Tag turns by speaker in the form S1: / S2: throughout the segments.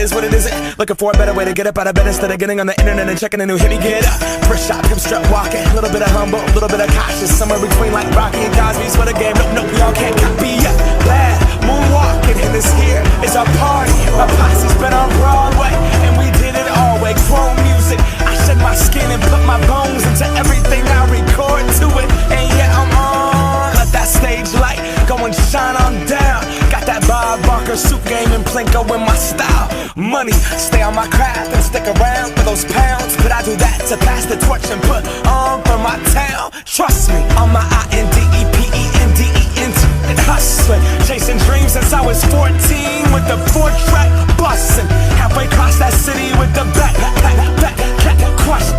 S1: is what it isn't. Looking for a better way to get up out of bed instead of getting on the internet and checking a new hit. Me get up, first shot, hip strut walking. A little bit of humble, a little bit of cautious. Somewhere between like Rocky and Cosby's for the game. Nope, we all can't copy yet. Glad moonwalking, and this here is our party. My posse's been on Broadway, and we did it all way. Chrome music, I shed my skin and put my bones into everything I record to it. And yeah, I'm on. Let that stage light go and shine on down. Got that Bob Barker suit game and Plinko in my style. Money, stay on my craft and stick around for those pounds. But I do that to pass the torch and put on for my town. Trust me, on my INDEPENDENT and hustling, chasing dreams since I was 14 with the 4-track bustin'. Halfway across that city with the back crush.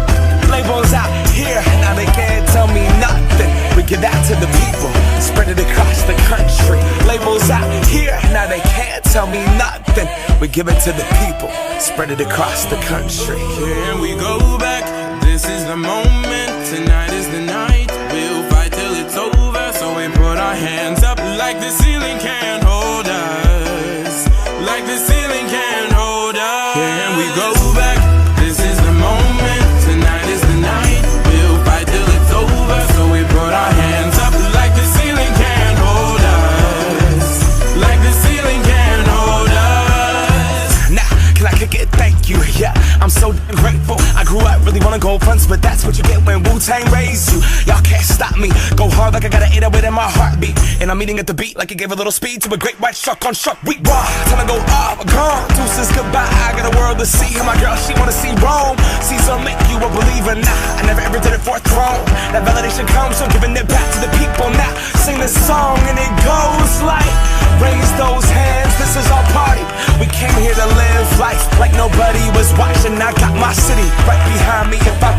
S1: Labels out here, now they can't tell me nothing. We give that to the people, spread it across the country. Labels out here, now they can't tell me nothing. We give it to the people, spread it across the country.
S2: Can we go back? This is the moment, tonight is the night. We'll fight till it's over, so we put our hands up like the ceiling can't hold us. Like the ceiling can't hold us. Can we go back? This is the moment, tonight is the night. We'll fight till it's over, so we put our hands up like the ceiling can't hold us. Like the ceiling can't hold us.
S1: Nah, can I kick it? Thank you, yeah, I'm so damn grateful. I grew up really wanna go fronts, but that's what you get when Wu-Tang raised you. Y'all can't stop me, go hard like I got an 808 in my heartbeat. And I'm eating at the beat like it gave a little speed to a great white shark on shark week. Raw, time to go off, gone, deuces goodbye. I got a world to see, and my girl, she wanna see Rome. Caesar make you a believer, nah, I never ever did it for a throne. That validation comes from giving it back to the people. Now, sing this song and it goes like, raise those hands, this is our party. We came here to live life like nobody was watching. I got my city right behind me. If I